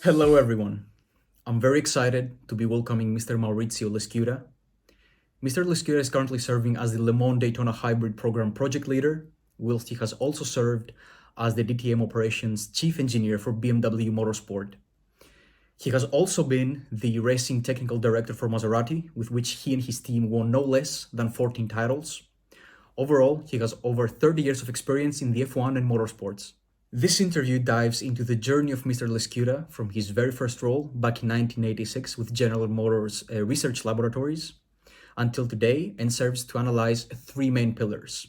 Hello, everyone. I'm very excited to be welcoming Mr. Maurizio Leschiutta. Mr. Leschiutta is currently serving as the LeMans Daytona Hybrid Program Project Leader, whilst he has also served as the DTM Operations Chief Engineer for BMW Motorsport. He has also been the Racing Technical Director for Maserati, with which he and his team won no less than 14 titles. Overall, he has over 30 years of experience in the F1 and motorsports. This interview dives into the journey of Mr. Leschiutta from his very first role back in 1986 with General Motors Research Laboratories until today, and serves to analyze three main pillars.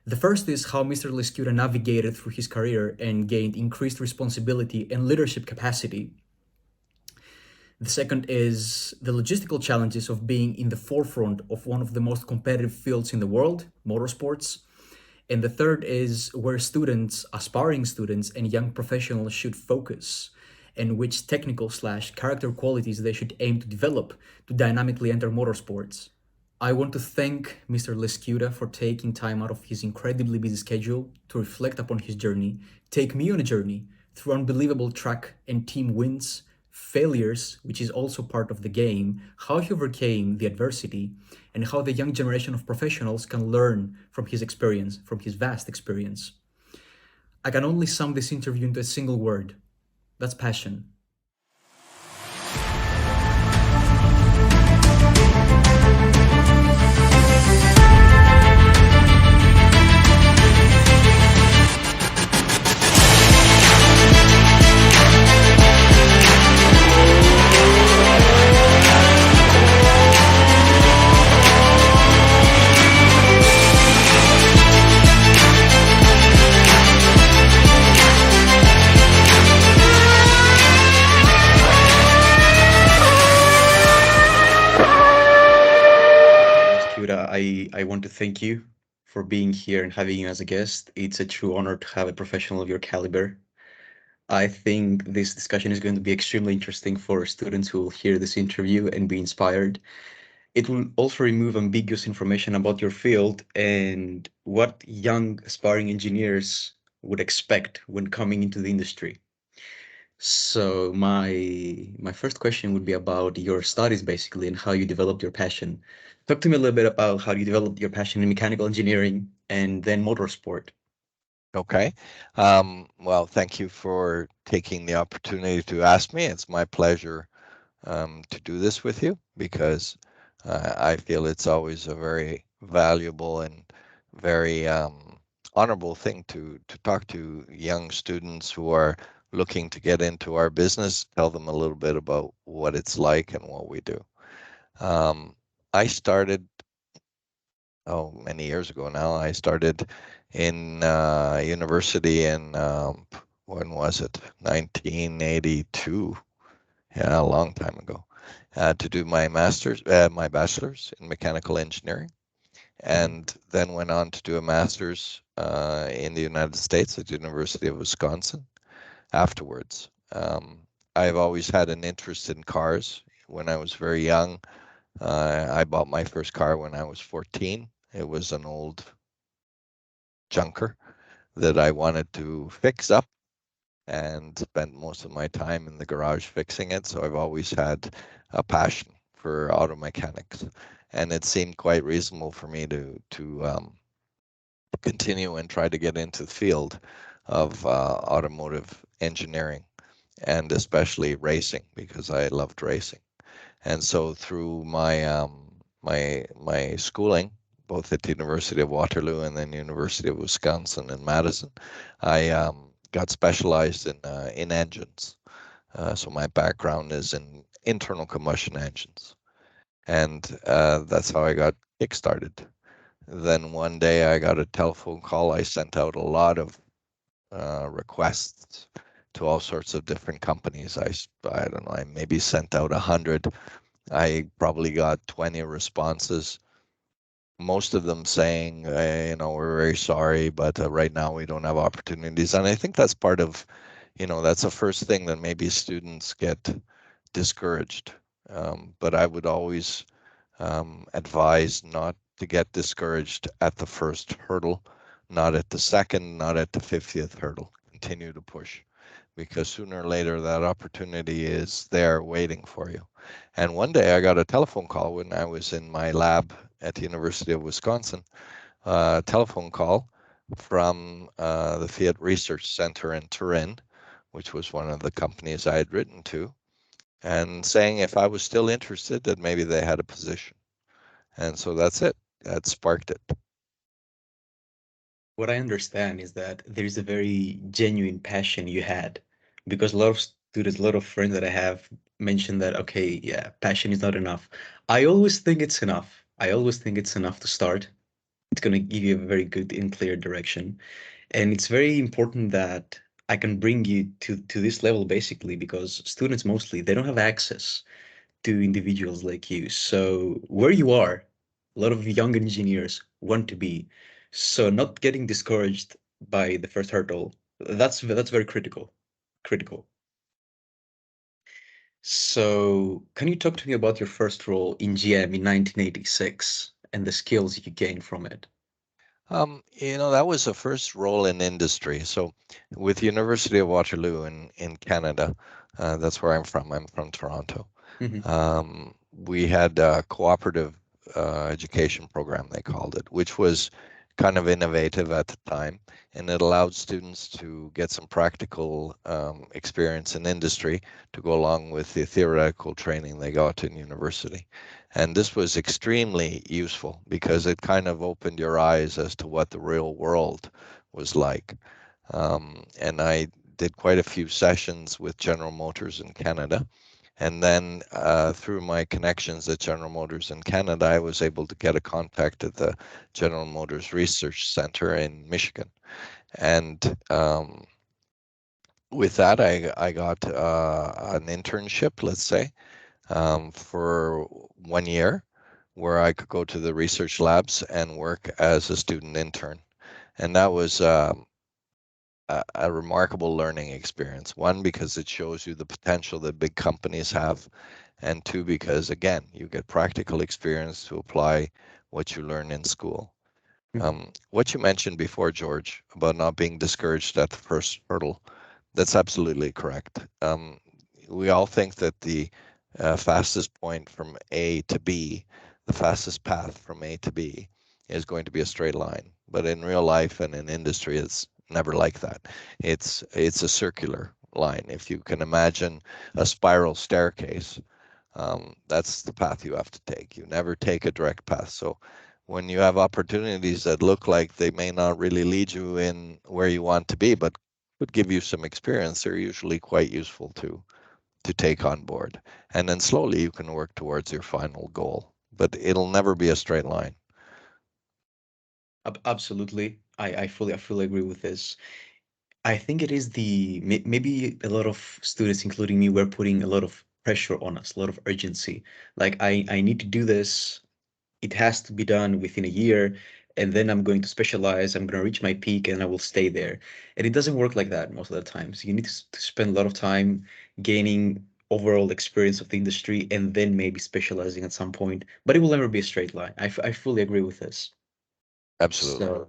The first is how Mr. Leschiutta navigated through his career and gained increased responsibility and leadership capacity. The second is the logistical challenges of being in the forefront of one of the most competitive fields in the world, motorsports. And the third is where students, aspiring students, and young professionals should focus, and which technical/character qualities they should aim to develop to dynamically enter motorsports. I want to thank Mr. Leschiutta for taking time out of his incredibly busy schedule to reflect upon his journey, take me on a journey through unbelievable track and team wins, failures, which is also part of the game, how he overcame the adversity, and how the young generation of professionals can learn from his experience, from his vast experience. I can only sum this interview into a single word. That's passion. I want to thank you for being here and having you as a guest. It's a true honor to have a professional of your caliber. I think this discussion is going to be extremely interesting for students who will hear this interview and be inspired. It will also remove ambiguous information about your field and what young aspiring engineers would expect when coming into the industry. So my first question would be about your studies basically and how you developed your passion. Talk to me a little bit about how you developed your passion in mechanical engineering and then motorsport. Okay. Well, thank you for taking the opportunity to ask me. It's my pleasure to do this with you because I feel it's always a very valuable and very honorable thing to talk to young students who are looking to get into our business, tell them a little bit about what it's like and what we do. I started many years ago now. I started in university in when was it? 1982. Yeah, a long time ago. To do my my bachelor's in mechanical engineering, and then went on to do a master's in the United States at the University of Wisconsin. Afterwards, I've always had an interest in cars. When I was very young, I bought my first car when I was 14. It was an old junker that I wanted to fix up and spent most of my time in the garage fixing it. So I've always had a passion for auto mechanics, and it seemed quite reasonable for me to continue and try to get into the field of automotive engineering and especially racing because I loved racing. And so through my schooling, both at the University of Waterloo and then University of Wisconsin in Madison, I got specialized in engines. So my background is in internal combustion engines, and that's how I got kickstarted. Then one day I got a telephone call. I sent out a lot of requests to all sorts of different companies. I don't know. I maybe sent out 100. I probably got 20 responses, most of them saying, we're very sorry, but right now we don't have opportunities. And I think that's part of, that's the first thing that maybe students get discouraged. But I would always advise not to get discouraged at the first hurdle, not at the second, not at the 50th hurdle. Continue to push. because sooner or later that opportunity is there waiting for you. And one day I got a telephone call when I was in my lab at the University of Wisconsin, a telephone call from the Fiat Research Center in Turin, which was one of the companies I had written to, and saying if I was still interested, that maybe they had a position. And so that's it. That sparked it. What I understand is that there's a very genuine passion you had, because a lot of students, a lot of friends that I have mentioned that, okay, yeah, passion is not enough. I always think it's enough. I always think it's enough to start. It's going to give you a very good and clear direction. And it's very important that I can bring you to this level basically because students mostly they don't have access to individuals like you. So where you are, a lot of young engineers want to be. So not getting discouraged by the first hurdle, that's very critical. Critical. So can you talk to me about your first role in GM in 1986 and the skills you gained from it? That was the first role in industry. So with University of Waterloo in Canada, that's where I'm from. I'm from Toronto. Hmm. We had a cooperative education program, they called it, which was kind of innovative at the time, and it allowed students to get some practical experience in industry to go along with the theoretical training they got in university. And this was extremely useful because it kind of opened your eyes as to what the real world was like. And I did quite a few sessions with General Motors in Canada. And then through my connections at General Motors in Canada, I was able to get a contact at the General Motors Research Center in Michigan. And with that, I got an internship, let's say, for 1 year, where I could go to the research labs and work as a student intern. And that was a remarkable learning experience. One, because it shows you the potential that big companies have, and two, because again, you get practical experience to apply what you learn in school. Hmm. What you mentioned before, George, about not being discouraged at the first hurdle, that's absolutely correct. We all think that the fastest point from A to B, the fastest path from A to B, is going to be a straight line. But in real life and in industry, it's never like that. It's a circular line. If you can imagine a spiral staircase, that's the path you have to take. You never take a direct path. So when you have opportunities that look like they may not really lead you in where you want to be, but would give you some experience, they're usually quite useful to take on board. And then slowly you can work towards your final goal. But it'll never be a straight line. Absolutely. I fully agree with this. I think it is maybe a lot of students, including me, were putting a lot of pressure on us, a lot of urgency. Like I need to do this. It has to be done within a year, and then I'm going to specialize. I'm going to reach my peak, and I will stay there. And it doesn't work like that most of the time. So you need to spend a lot of time gaining overall experience of the industry, and then maybe specializing at some point. But it will never be a straight line. I fully agree with this. Absolutely. So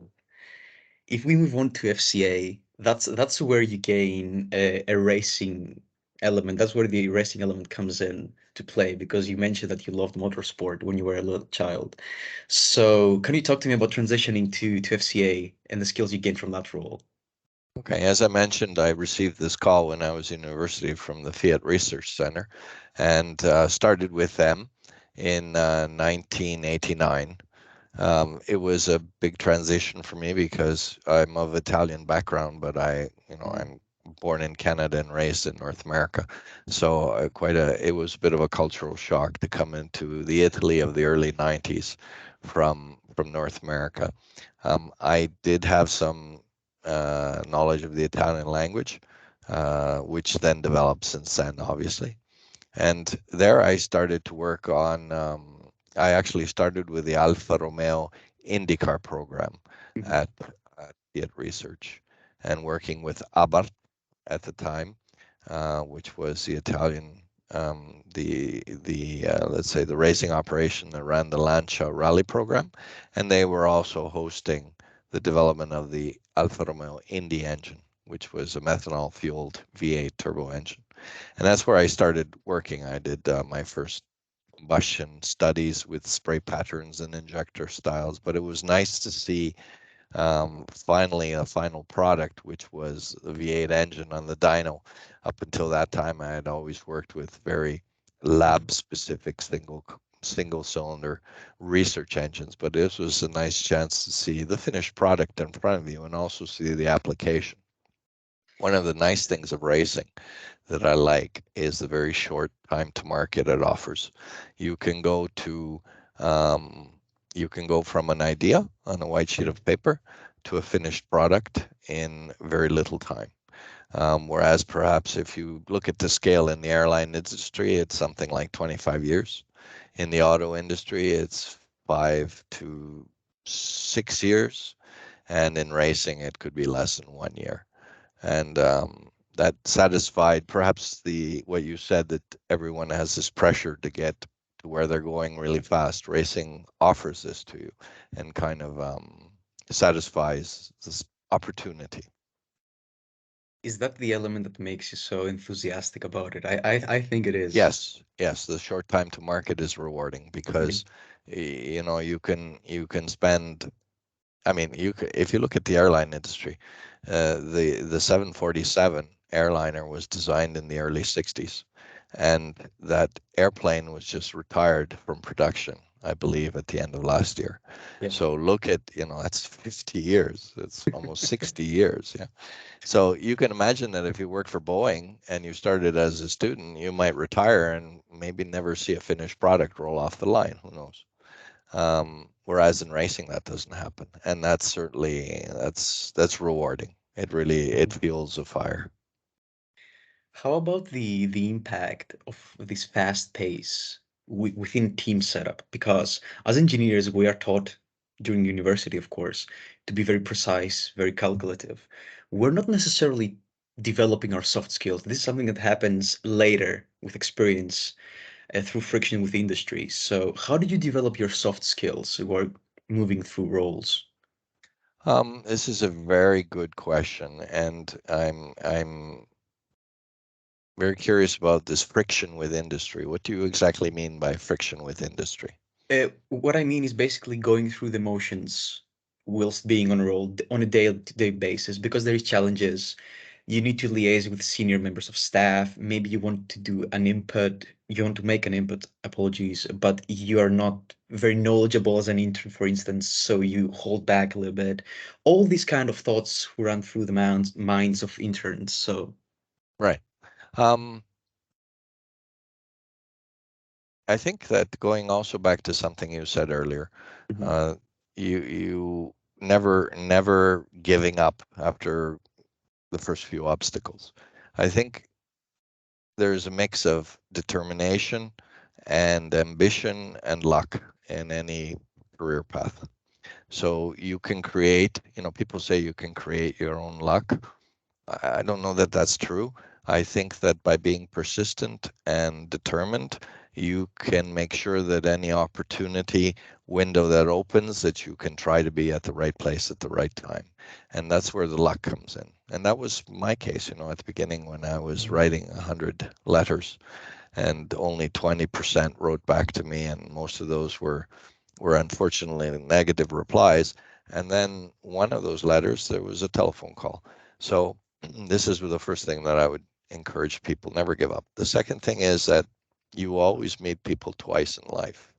if we move on to FCA, that's where you gain a racing element. That's where the racing element comes in to play because you mentioned that you loved motorsport when you were a little child. So can you talk to me about transitioning to FCA and the skills you gained from that role? Okay, as I mentioned, I received this call when I was in university from the Fiat Research Center and started with them in 1989. It was a big transition for me because I'm of Italian background, but Mhm. I'm born in Canada and raised in North America. So it was a bit of a cultural shock to come into the Italy of the early 90s from North America. I did have some knowledge of the Italian language, which then developed since then, obviously. And there I started to work on, I actually started with the Alfa Romeo IndyCar program Mhm. at Fiat Research and working with Abarth at the time, which was the Italian, let's say the racing operation that ran the Lancia Rally program. And they were also hosting the development of the Alfa Romeo Indy engine, which was a methanol fueled V8 turbo engine. And that's where I started working. I did my first combustion studies with spray patterns and injector styles, but it was nice to see finally a final product, which was the V8 engine on the dyno. Up until that time, I had always worked with very lab specific single cylinder research engines, but this was a nice chance to see the finished product in front of you and also see the application. One of the nice things of racing that I like is the very short time to market it offers. You can go to you can go from an idea on a white sheet of paper to a finished product in very little time. Whereas perhaps if you look at the scale in the airline industry, it's something like 25 years. In the auto industry, it's 5 to 6 years. And in racing, it could be less than 1 year. And that satisfied perhaps the what you said, that everyone has this pressure to get to where they're going really fast. Racing offers this to you and kind of satisfies this opportunity. Is that the element that makes you so enthusiastic about it? I think it is. Yes, yes, the short time to market is rewarding because Mhm. you can spend. I mean, if you look at the airline industry, the 747 airliner was designed in the early 60s, and that airplane was just retired from production, I believe, at the end of last year. Yeah. So look at, that's 50 years. It's almost 60 years. Yeah. So you can imagine that if you worked for Boeing and you started as a student, you might retire and maybe never see a finished product roll off the line. Who knows? Whereas in racing, that doesn't happen, and that's certainly that's rewarding. It fuels a fire. How about the impact of this fast pace within team setup? Because as engineers, we are taught during university, of course, to be very precise, very calculative. We're not necessarily developing our soft skills. This is something that happens later with experience, through friction with industry. So, how did you develop your soft skills while moving through roles? This is a very good question, and I'm very curious about this friction with industry. What do you exactly mean by friction with industry? What I mean is basically going through the motions whilst being on a roll on a day-to-day basis because there is challenges. You need to liaise with senior members of staff. Maybe you want to do an input, you want to make an input, apologies, but you are not very knowledgeable as an intern, for instance, so you hold back a little bit. All these kind of thoughts run through the minds of interns. So, Right. Um, I think that going also back to something you said earlier, mhm. uh, you never giving up after the first few obstacles. I think there's a mix of determination and ambition and luck in any career path. So you can create, people say you can create your own luck. I don't know that that's true. I think that by being persistent and determined, you can make sure that any opportunity window that opens, that you can try to be at the right place at the right time. And that's where the luck comes in. And that was my case, at the beginning when I was writing 100 letters and only 20% wrote back to me, and most of those were unfortunately negative replies. And then one of those letters, there was a telephone call. So this is the first thing that I would encourage people: never give up. The second thing is that you always meet people twice in life,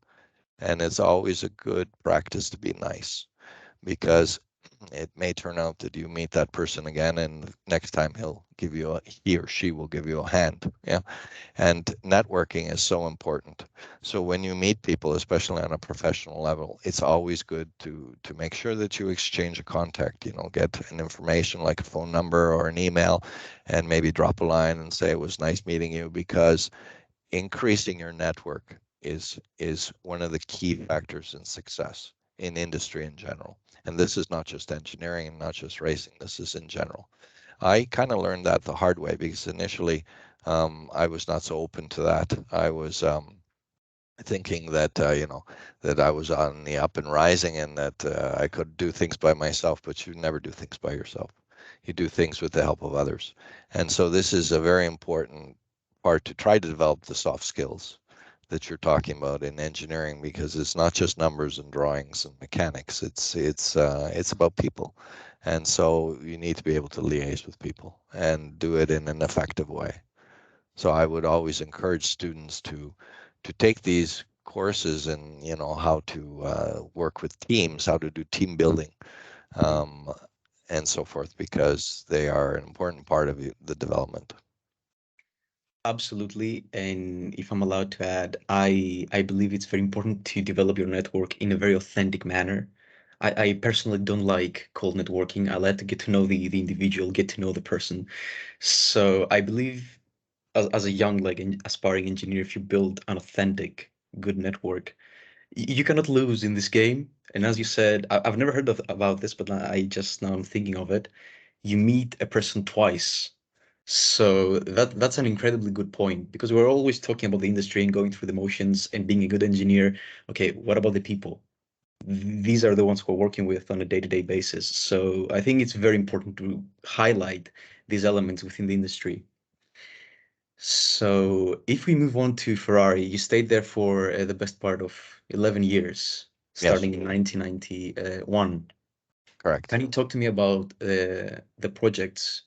and it's always a good practice to be nice, because it may turn out that you meet that person again, and next time he or she will give you a hand. Yeah. And networking is so important. So when you meet people, especially on a professional level, it's always good to make sure that you exchange a contact, get an information like a phone number or an email, and maybe drop a line and say it was nice meeting you, because increasing your network is one of the key factors in success in industry in general. And this is not just engineering and not just racing, this is in general. I kind of learned that the hard way, because initially I was not so open to that. I was thinking that that I was on the up and rising, and that I could do things by myself, but you never do things by yourself. You do things with the help of others. And so this is a very important part to try to develop the soft skills that you're talking about in engineering, because it's not just numbers and drawings and mechanics. It's about people, and so you need to be able to liaise with people and do it in an effective way. So I would always encourage students to take these courses and how to work with teams, how to do team building, Mhm. um, and so forth, because they are an important part of the development. Absolutely. And if I'm allowed to add, I believe it's very important to develop your network in a very authentic manner. I personally don't like cold networking. I like to get to know the individual, get to know the person. So I believe as a young, like aspiring engineer, if you build an authentic, good network, you cannot lose in this game. And as you said, I've never heard about this, but I just now I'm thinking of it. You meet a person twice. So that's an incredibly good point because we're always talking about the industry and going through the motions and being a good engineer. Okay, what about the people? These are the ones who are working with on a day-to-day basis. So I think it's very important to highlight these elements within the industry. So if we move on to Ferrari, you stayed there for the best part of 11 years, Yes, starting in 1991. correct. Can you talk to me about the projects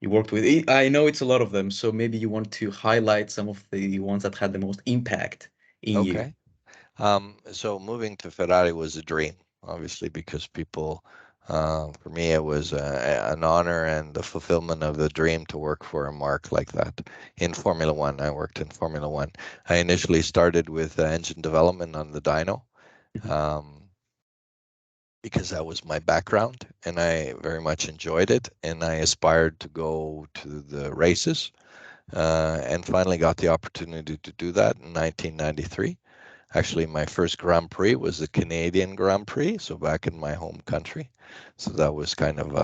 you worked with? I know it's a lot of them, so maybe you want to highlight some of the ones that had the most impact in you. Okay. So moving to Ferrari was a dream, obviously, because for me, it was an honor and the fulfillment of the dream to work for a mark like that. In Formula One, I worked in Formula One. I initially started with engine development on the dyno, Mhm. um, because that was my background, and I very much enjoyed it. And I aspired to go to the races, and finally got the opportunity to do that in 1993. Actually, my first Grand Prix was the Canadian Grand Prix, so back in my home country. So that was kind of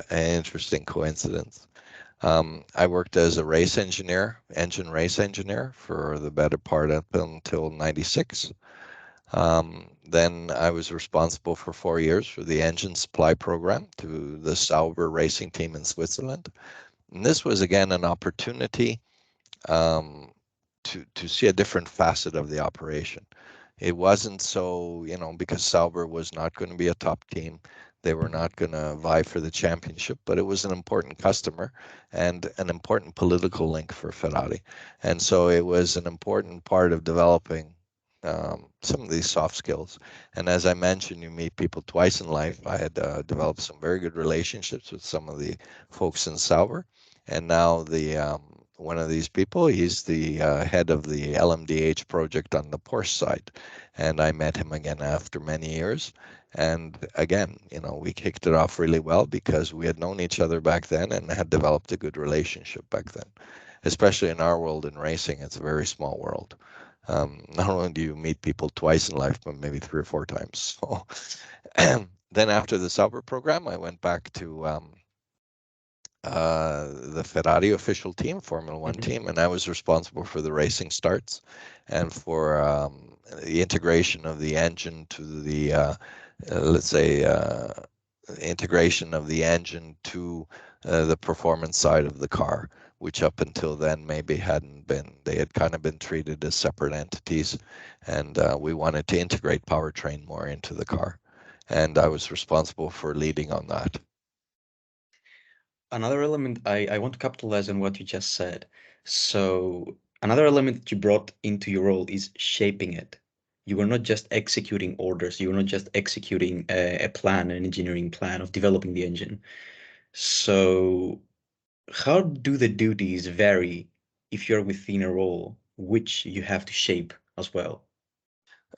an interesting coincidence. I worked as a race engineer, engine race engineer, for the better part up until '96. Then I was responsible for 4 years for the engine supply program to the Sauber racing team in Switzerland. And this was again an opportunity um, to see a different facet of the operation. It wasn't so, because Sauber was not going to be a top team. They were not going to vie for the championship, but it was an important customer and an important political link for Ferrari. And so it was an important part of developing some of these soft skills. And as I mentioned, you meet people twice in life. I had developed some very good relationships with some of the folks in Sauber, and now the one of these people, he's the head of the LMDH project on the Porsche side, and I met him again after many years. And again, we kicked it off really well because we had known each other back then and had developed a good relationship back then. Especially in our world in racing, it's a very small world. Not only do you meet people twice in life, but maybe 3 or 4 times. So then after the Sauber program, I went back to the Ferrari official team, Formula One Mhm. team, and I was responsible for the racing starts and for the integration of the engine to the, let's say, integration of the engine to the performance side of the car, which up until then maybe hadn't been. They had kind of been treated as separate entities, and we wanted to integrate powertrain more into the car. And I was responsible for leading on that. Another element I want to capitalize on what you just said. So another element that you brought into your role is shaping it. You were not just executing orders. You were not just executing a plan, an engineering plan of developing the engine. So how do the duties vary if you're within a role which you have to shape as well?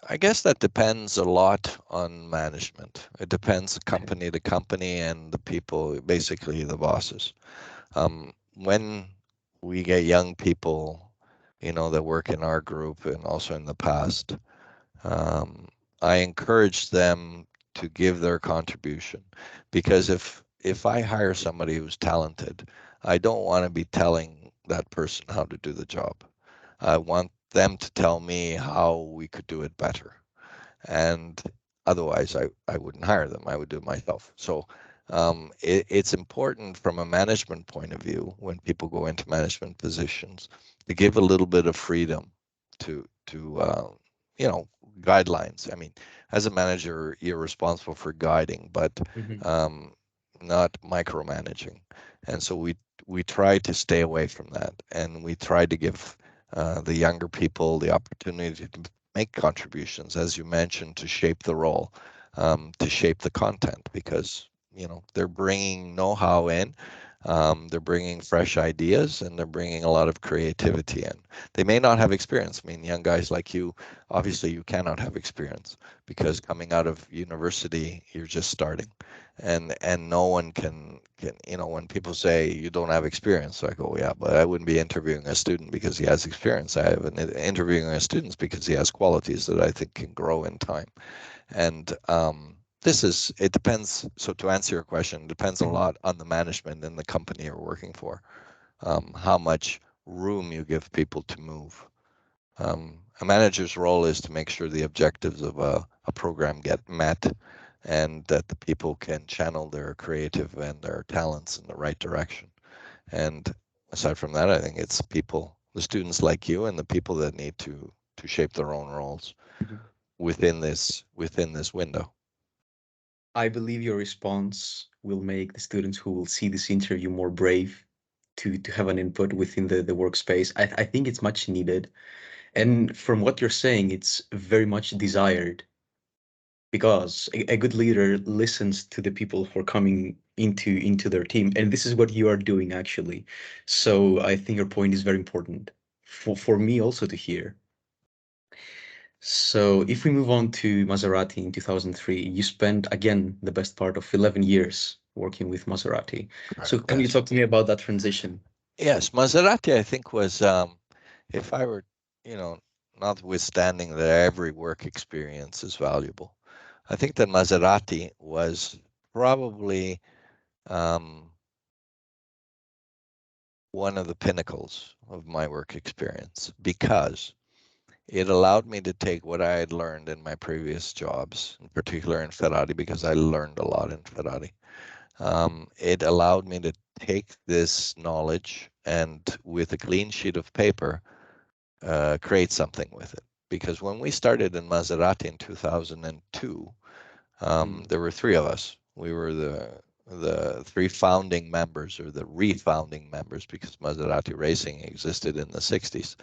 I guess that depends a lot on management. It depends company to company and the people, basically the bosses. When we get young people, that work in our group and also in the past, um, I encourage them to give their contribution, because if I hire somebody who's talented, I don't want to be telling that person how to do the job. I want them to tell me how we could do it better, and otherwise I wouldn't hire them. I would do it myself. So It's important from a management point of view when people go into management positions to give a little bit of freedom to you know, guidelines. I mean, as a manager, you're responsible for guiding, but Mhm. um, not micromanaging. And so we try to stay away from that, and we try to give the younger people the opportunity to make contributions, as you mentioned, to shape the role, to shape the content, because you know they're bringing know-how in, they're bringing fresh ideas, and they're bringing a lot of creativity in. They may not have experience. I mean, young guys like you, obviously you cannot have experience because coming out of university you're just starting, and no one can, you know, when people say you don't have experience, I go, yeah, but I wouldn't be interviewing a student because he has experience. I have an interviewing a student because he has qualities that I think can grow in time. And this is, it depends. So to answer your question, it depends a Mhm. lot on the management and the company you're working for, how much room you give people to move. A manager's role is to make sure the objectives of a program get met and that the people can channel their creative and their talents in the right direction. And aside from that, I think it's people, the students like you, and the people that need to shape their own roles Mhm. within this window. I believe your response will make the students who will see this interview more brave to have an input within the workspace. I think it's much needed. And from what you're saying, it's very much desired because a good leader listens to the people who are coming into their team. And this is what you are doing actually. So I think your point is very important for me also to hear. So if we move on to Maserati in 2003, you spent again the best part of 11 years working with Maserati. So Correct. can you Yes. talk to me about that transition? Yes. Maserati, I think, was, if I were, you know, notwithstanding that every work experience is valuable, I think that Maserati was probably um, one of the pinnacles of my work experience because it allowed me to take what I had learned in my previous jobs, in particular in Ferrari, because I learned a lot in Ferrari. It allowed me to take this knowledge and, with a clean sheet of paper, create something with it. Because when we started in Maserati in 2002, Mm, there were three of us. We were the three founding members, or the refounding members, because Maserati racing existed in the 60s.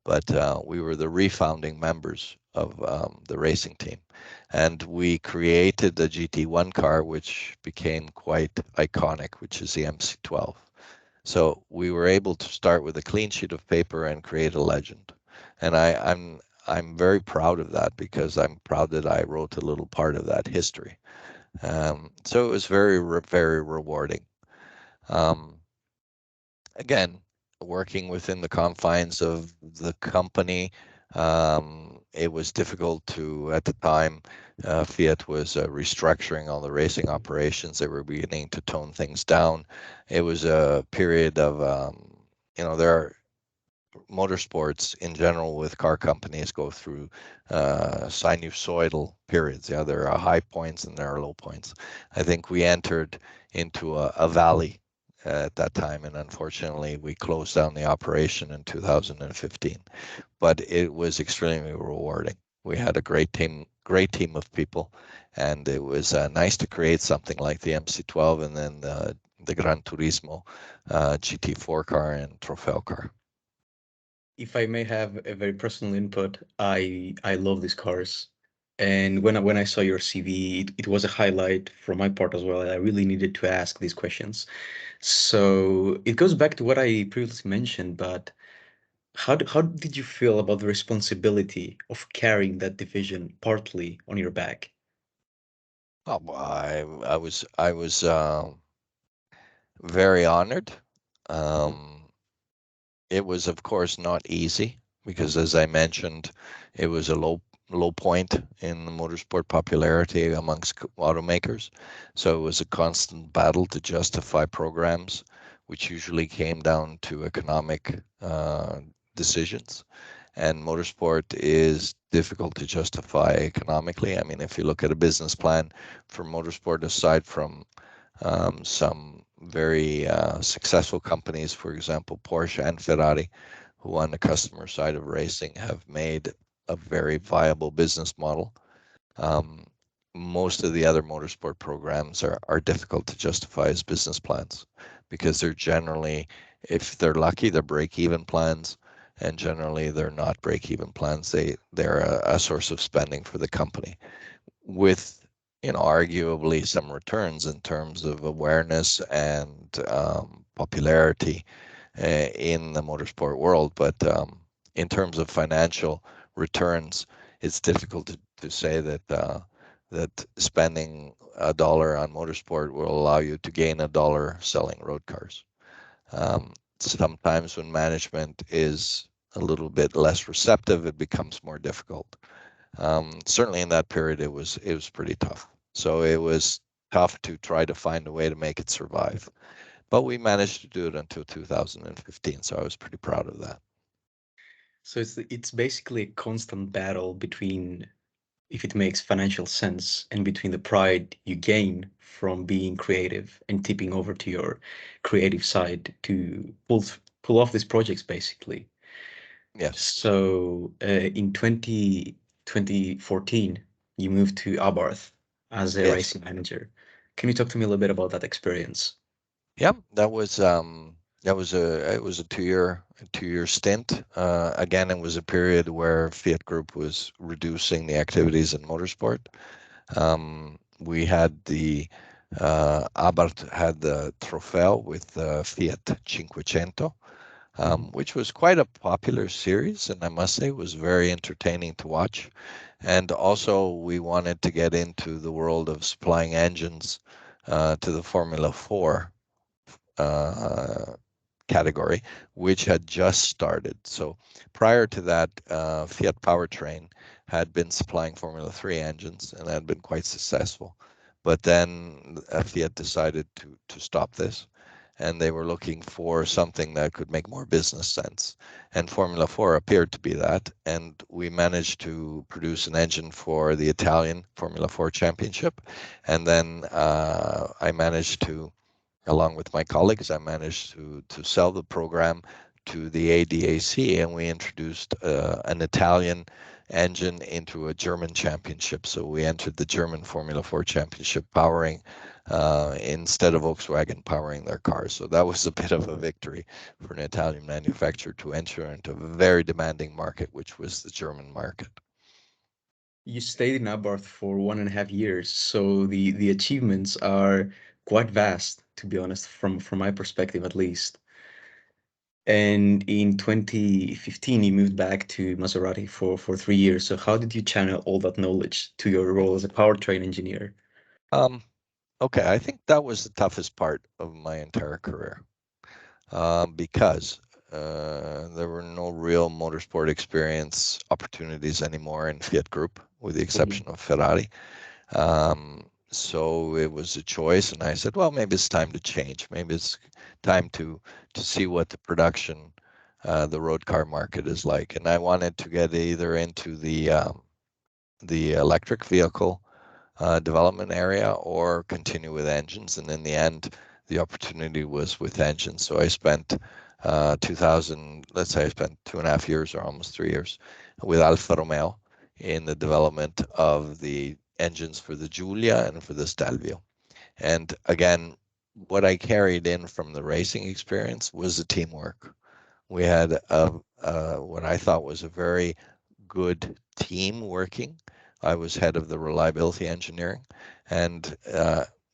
But we were the refounding members of the racing team. And we created the GT1 car, which became quite iconic, which is the MC12. So we were able to start with a clean sheet of paper and create a legend. And I'm very proud of that because I'm proud that I wrote a little part of that history. So it was very rewarding. Um, Again, working within the confines of the company, it was difficult to, at the time, Fiat was restructuring all the racing operations. They were beginning to tone things down. It was a period of, there are motorsports in general with car companies go through sinusoidal periods. Yeah, there are high points and there are low points. I think we entered into a valley at that time, and unfortunately, we closed down the operation in 2015. But it was extremely rewarding. We had a great team of people, and it was nice to create something like the MC12 and then the Gran Turismo GT4 car and Trofeo car. if I may have a very personal input, I love these cars. And when I saw your CV, it was a highlight from my part as well. I really needed to ask these questions. So it goes back to what I previously mentioned, but how did you feel about the responsibility of carrying that division partly on your back? Oh, well, I was very honored. Um, it was, of course, not easy because, as I mentioned, it was a low point in the motorsport popularity amongst automakers. So it was a constant battle to justify programs, which usually came down to economic decisions. And motorsport is difficult to justify economically. I mean, if you look at a business plan for motorsport, aside from Some very successful companies, for example, Porsche and Ferrari, who on the customer side of racing have made a very viable business model. Um, Most of the other motorsport programs are difficult to justify as business plans because they're generally, if they're lucky, they're break-even plans, and generally they're not break-even plans. They're a source of spending for the company with, arguably some returns in terms of awareness and popularity in the motorsport world. But in terms of financial returns, it's difficult to say that spending $1 on motorsport will allow you to gain $1 selling road cars. Sometimes when management is a little bit less receptive, it becomes more difficult. Certainly in that period, it was pretty tough. So it was tough to try to find a way to make it survive. But we managed to do it until 2015, so I was pretty proud of that. So it's basically a constant battle between, if it makes financial sense, and between the pride you gain from being creative and tipping over to your creative side to pull off these projects, basically. Yes. So in 2014, you moved to Abarth as a Yes. racing manager. Can you talk to me a little bit about that experience? Yeah, it was a 2-year stint. Again, it was a period where Fiat Group was reducing the activities in motorsport. We had the Abarth had the Trofeo with Fiat 500, Mhm. which was quite a popular series, and I must say was very entertaining to watch. And also, we wanted to get into the world of supplying engines to the Formula 4 uh, category, which had just started. So prior to that, Fiat Powertrain had been supplying Formula 3 engines and had been quite successful. But then Fiat decided to stop this, and they were looking for something that could make more business sense. And Formula 4 appeared to be that. And we managed to produce an engine for the Italian Formula 4 Championship. And then I managed to, along with my colleagues, I managed to sell the program to the ADAC, and we introduced an Italian engine into a German championship. So we entered the German Formula 4 Championship powering instead of Volkswagen powering their cars. So that was a bit of a victory for an Italian manufacturer to enter into a very demanding market, which was the German market. You stayed in Abarth for 1.5 years, so the achievements are quite vast, to be honest, from my perspective at least. And in 2015, you moved back to Maserati for 3 years. So how did you channel all that knowledge to your role as a powertrain engineer? Um, okay, I think that was the toughest part of my entire career. Because there were no real motorsport experience opportunities anymore in Fiat Group, with the Mhm. exception of Ferrari. So it was a choice, and I said, well, maybe it's time to change. Maybe it's time to see what the production, the road car market is like. And I wanted to get either into the electric vehicle development area or continue with engines. And in the end, the opportunity was with engines. So I spent 2000, let's say I spent 2.5 years or almost 3 years with Alfa Romeo in the development of the engines for the Giulia and for the Stelvio. And again, what I carried in from the racing experience was the teamwork. We had what I thought was a very good team working. I was head of the reliability engineering, and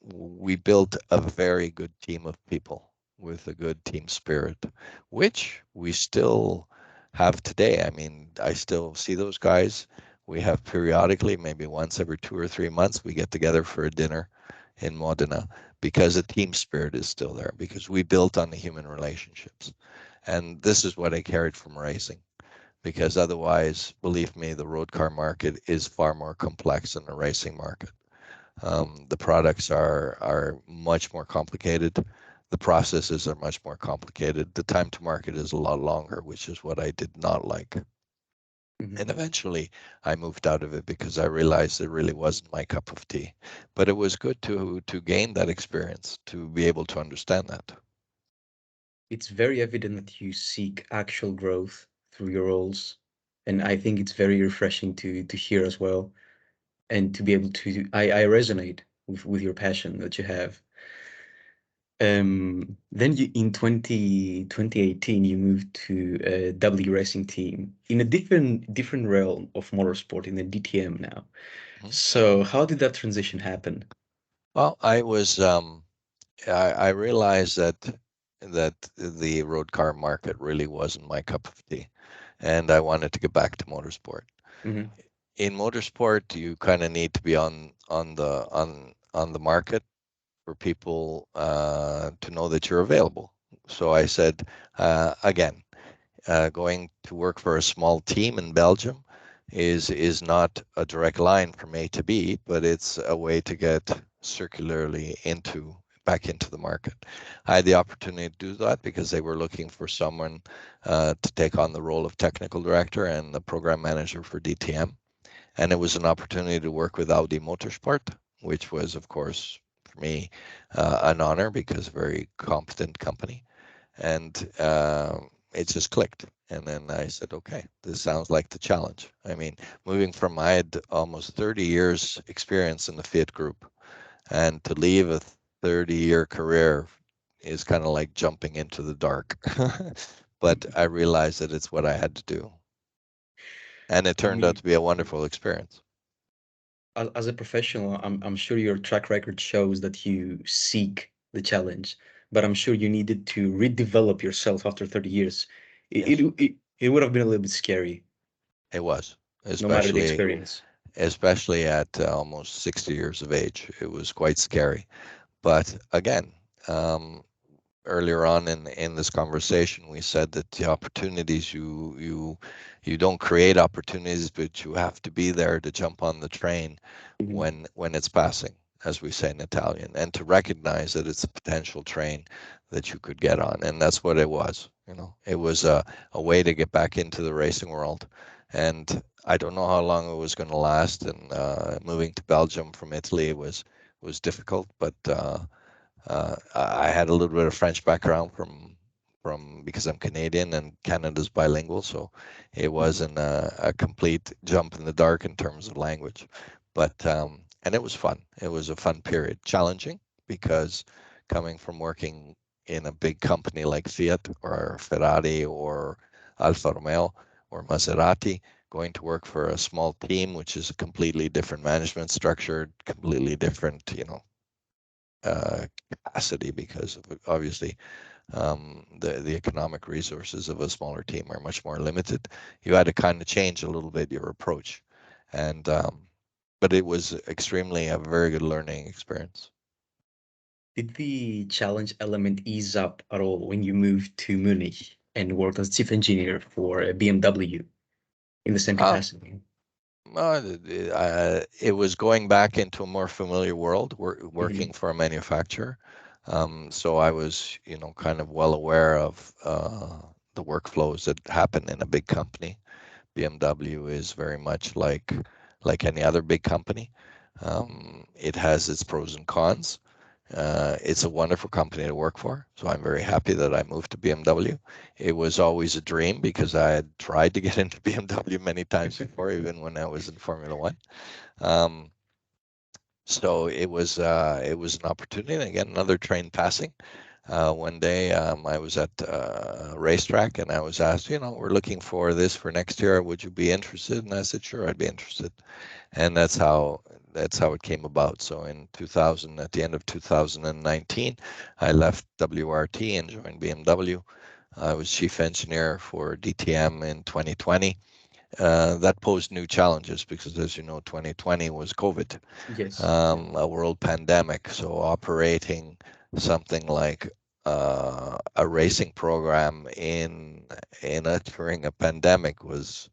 we built a very good team of people with a good team spirit, which we still have today. I mean, I still see those guys. We have periodically, maybe once every 2 or 3 months, we get together for a dinner in Modena because the team spirit is still there because we built on the human relationships. And this is what I carried from racing because otherwise, believe me, the road car market is far more complex than the racing market. The products are much more complicated. The processes are much more complicated. The time to market is a lot longer, which is what I did not like. Mhm. And eventually I moved out of it because I realized it really wasn't my cup of tea. But it was good to gain that experience, to be able to understand that. It's very evident that you seek actual growth through your roles, and I think it's very refreshing to hear as well, and to be able to I resonate with your passion that you have. Then you in 2018 you moved to a W racing team in a different realm of motorsport in the DTM now. Mhm. So how did that transition happen? Well, I realized that the road car market really wasn't my cup of tea, and I wanted to get back to motorsport. Hmm. In motorsport, you kind of need to be on the market for people to know that you're available. So I said, again, going to work for a small team in Belgium is not a direct line from A to B, but it's a way to get circularly back into the market. I had the opportunity to do that because they were looking for someone to take on the role of technical director and the program manager for DTM, and it was an opportunity to work with Audi Motorsport, which was, of course, for me, an honor because very competent company, and it just clicked. And then I said, okay, this sounds like the challenge. I mean, I had almost 30 years experience in the Fiat Group, and to leave a 30-year career is kind of like jumping into the dark. But I realized that it's what I had to do, and it I turned out mean, to be a wonderful experience. as a professional, I'm sure your track record shows that you seek the challenge, but I'm sure you needed to redevelop yourself after 30 years. Yes, It would have been a little bit scary, it was, no matter the especially experience. especially at almost 60 years of age. It was quite scary. But again, um, earlier on in this conversation, we said that the opportunities you don't create opportunities, but you have to be there to jump on the train Mhm. when it's passing, as we say in Italian, and to recognize that it's a potential train that you could get on, and that's what it was. It was a way to get back into the racing world, and I don't know how long it was going to last. And moving to Belgium from Italy was difficult, but I had a little bit of French background from because I'm Canadian and Canada's bilingual, so it Mhm. wasn't a complete jump in the dark in terms of language. But and it was fun. It was a fun period, challenging because coming from working in a big company like Fiat or Ferrari or Alfa Romeo or Maserati, going to work for a small team, which is a completely different management structure, completely different, uh, capacity because of obviously the economic resources of a smaller team are much more limited. You had to kind of change a little bit your approach, and but it was extremely a very good learning experience. Did the challenge element ease up at all when you moved to Munich and worked as chief engineer for BMW in the same Um, capacity? it was going back into a more familiar world, Hmm. working for a manufacturer. So I was, kind of well aware of the workflows that happen in a big company. BMW is very much like any other big company. It has its pros and cons. It's a wonderful company to work for, so I'm very happy that I moved to BMW. It was always a dream because I had tried to get into BMW many times before, even when I was in Formula One. Um, so it was an opportunity. And again, another train passing. One day, I was at a racetrack and I was asked, we're looking for this for next year. Would you be interested? And I said, sure, I'd be interested. And that's how it came about. So in 2000, at the end of 2019, I left WRT and joined BMW. I was chief engineer for DTM in 2020. That posed new challenges because, as you know, 2020 was COVID, Yes. Yeah. a world pandemic. So operating something like a racing program during a pandemic was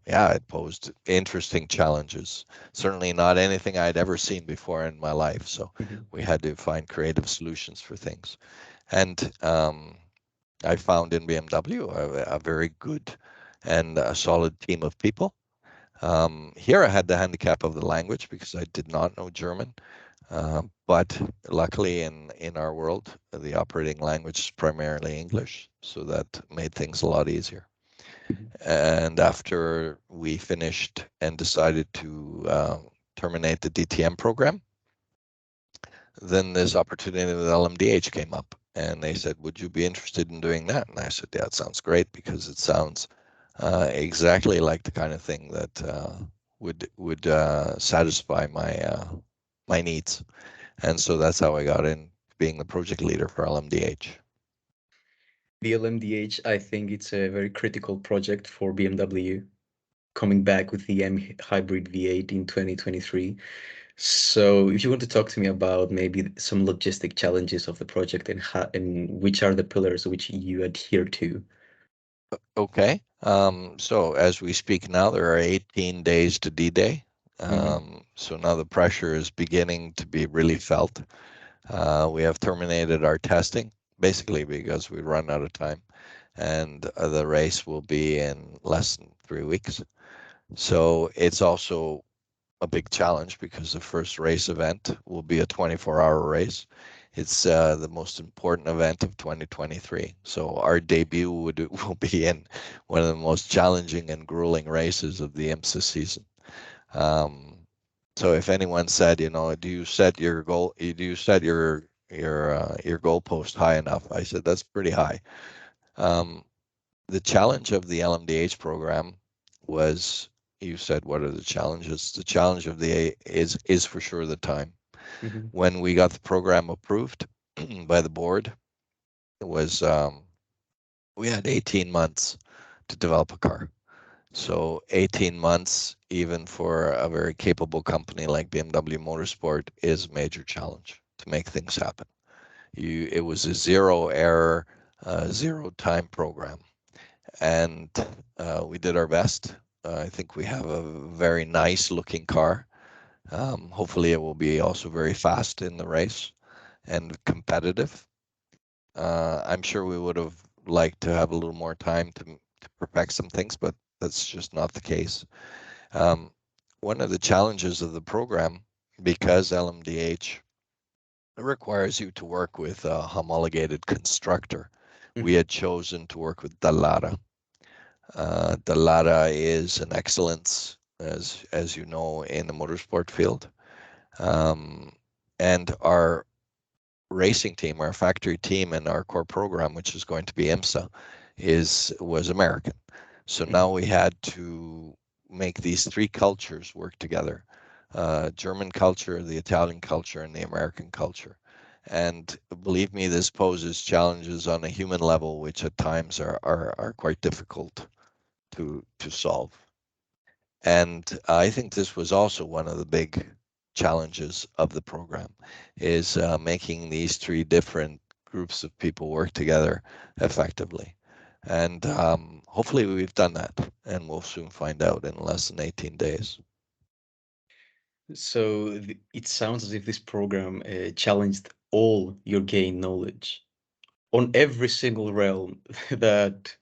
yeah, it posed interesting challenges. Certainly not anything I'd ever seen before in my life. So Mhm. we had to find creative solutions for things. And I found in BMW a very good and a solid team of people. Here I had the handicap of the language because I did not know German. But luckily in our world, the operating language is primarily English, so that made things a lot easier. Mhm. And after we finished and decided to terminate the DTM program, then this opportunity with LMDH came up, and they said, "Would you be interested in doing that?" And I said, "Yeah, it sounds great because it sounds exactly like the kind of thing that would satisfy my needs." And so that's how I got in being the project leader for LMDH. The LMDH, I think it's a very critical project for BMW, coming back with the M hybrid V8 in 2023. So if you want to talk to me about maybe some logistic challenges of the project and which are the pillars which you adhere to. Okay. So as we speak now, there are 18 days to D-Day. Mhm. So now the pressure is beginning to be really felt. We have terminated our testing, basically because we run out of time, and the race will be in less than 3 weeks. So it's also a big challenge because the first race event will be a 24-hour race. It's the most important event of 2023. So our debut will be in one of the most challenging and grueling races of the IMSA season. Um, so if anyone said, do you set your goal? Do you set your goalpost high enough? I said that's pretty high. Um, the challenge of the LMDH program was, you said, what are the challenges? The challenge of the is for sure the time. Mhm. When we got the program approved by the board, it was we had 18 months to develop a car. So 18 months, even for a very capable company like BMW Motorsport, is a major challenge to make things happen. It was a zero error, zero time program, and we did our best. I think we have a very nice looking car. Hopefully, it will be also very fast in the race and competitive. I'm sure we would have liked to have a little more time to perfect some things, but that's just not the case. Um, one of the challenges of the program, because LMDH requires you to work with a homologated constructor, we Mhm. had chosen to work with Dallara. Dallara is an excellence, as you know, in the motorsport field. Um, and our racing team, our factory team, and our core program, which is going to be IMSA, was American. So now Mhm. we had to make these three cultures work together: German culture, the Italian culture, and the American culture. And believe me, this poses challenges on a human level, which at times are quite difficult to solve. And I think this was also one of the big challenges of the program, is making these three different groups of people work together effectively. And hopefully we've done that, and we'll soon find out in less than 18 days. So it sounds as if this program challenged all your gain knowledge on every single realm that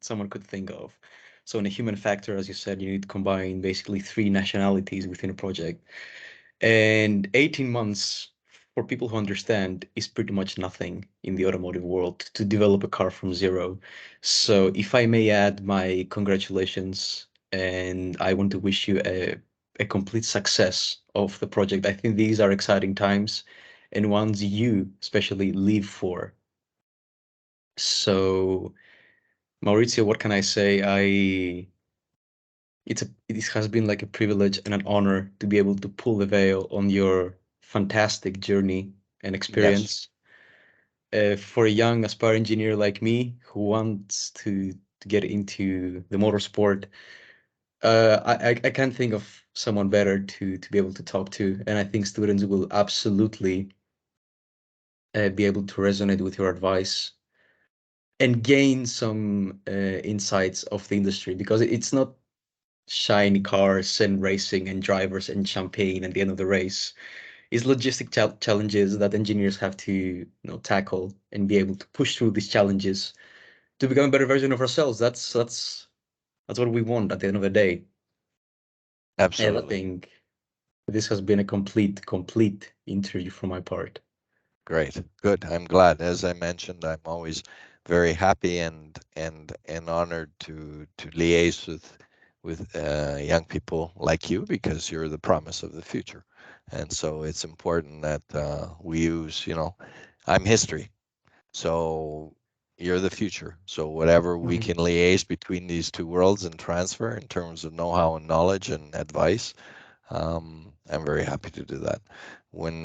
someone could think of. So in a human factor, as you said, you need to combine basically three nationalities within a project. And 18 months, for people who understand, is pretty much nothing in the automotive world to develop a car from zero. So if I may add my congratulations, and I want to wish you a complete success of the project. I think these are exciting times and ones you especially live for. So, Maurizio, what can I say? It has been like a privilege and an honor to be able to pull the veil on your fantastic journey and Yes. experience. For a young aspiring engineer like me who wants to get into the motorsport, I can't think of someone better to be able to talk to, and I think students will absolutely be able to resonate with your advice and gain some insights of the industry because it's not shiny cars and racing and drivers and champagne at the end of the race. It's logistic challenges that engineers have to tackle and be able to push through these challenges to become a better version of ourselves. That's what we want at the end of the day. And I Absolutely. think this has been a complete interview from my part. Great. Good. I'm glad. As I mentioned, I'm always very happy and honored to liaise with young people like you because you're the promise of the future. And so it's important that we use, I'm history. So you're the future. So whatever we Mhm. can liaise between these two worlds and transfer in terms of know-how and knowledge and advice, I'm very happy to do that. When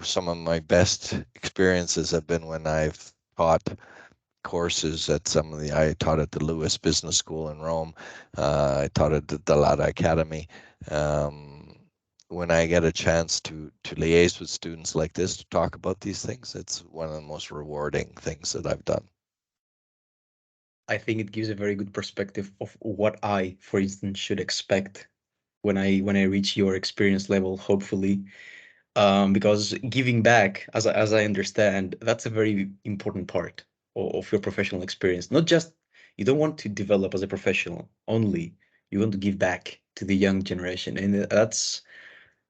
some of my best experiences have been when I've taught courses at I taught at the Lewis Business School in Rome. I taught at the Dalata Academy. Um, when I get a chance to liaise with students like this to talk about these things, it's one of the most rewarding things that I've done. I think it gives a very good perspective of what I, for instance, should expect when I reach your experience level, hopefully. Because giving back, as I understand, that's a very important part of your professional experience. Not just you don't want to develop as a professional only, you want to give back to the young generation, and that's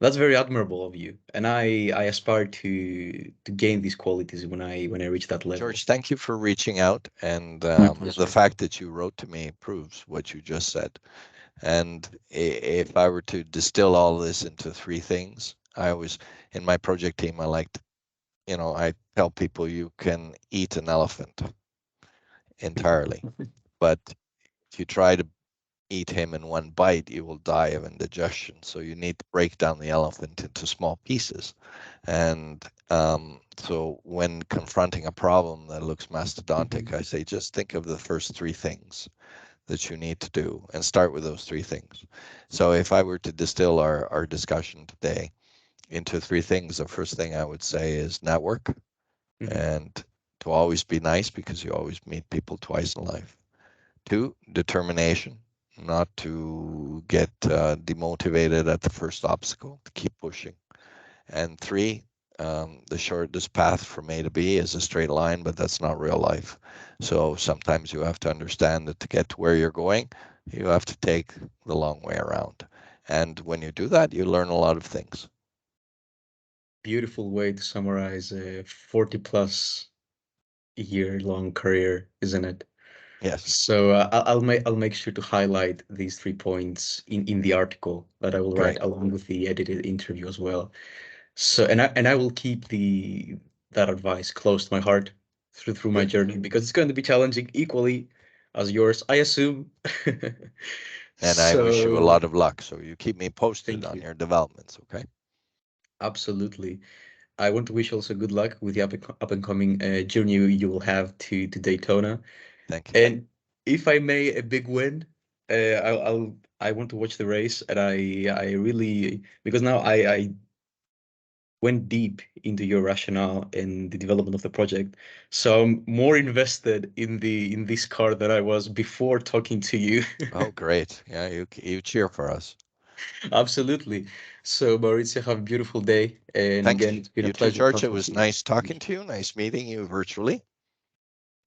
very admirable of you. And I aspire to gain these qualities when I reach that level. George, thank you for reaching out, and My the pleasure. fact that you wrote to me proves what you just said. And if I were to distill all this into three things, I always, in my project team, I tell people you can eat an elephant entirely, but if you try to eat him in one bite, you will die of indigestion. So you need to break down the elephant into small pieces. And so when confronting a problem that looks mastodontic, I say just think of the first three things that you need to do and start with those three things. So if I were to distill our discussion today into three things, the first thing I would say is network Mhm. and to always be nice because you always meet people twice in life. Two, determination, not to get demotivated at the first obstacle, to keep pushing. And three, the shortest path from A to B is a straight line, but that's not real life. So sometimes you have to understand that to get to where you're going, you have to take the long way around. And when you do that, you learn a lot of things. Beautiful way to summarize a 40 plus year long career, isn't it? Yes, So I'll make sure to highlight these 3 points in the article that I will write great. along with the edited interview as well. So and I will keep the that advice close to my heart through my Good. journey because it's going to be challenging equally as yours, I assume. And I wish you a So lot of luck. So you keep me posted thank on you. your developments, okay? Absolutely. I want to wish also good luck with the up and coming journey you will have to Daytona. Thank you. And if I may, a big win. I want to watch the race, and I really because now I went deep into your rationale and the development of the project, so I'm more invested in this car than I was before talking to you. Oh, great. Yeah, you cheer for us. Absolutely. So Maurizio, have a beautiful day, and Thanks. again, it's been a You too, pleasure George. It talking was to you. nice talking to you. Nice meeting you virtually.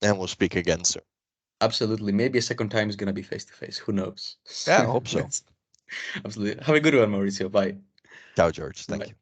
And we'll speak again soon. Absolutely. Maybe a second time is gonna be face to face. Who knows? Yeah, I hope so. Absolutely. Have a good one, Mauricio. Bye. Ciao, George. Thank Bye. you.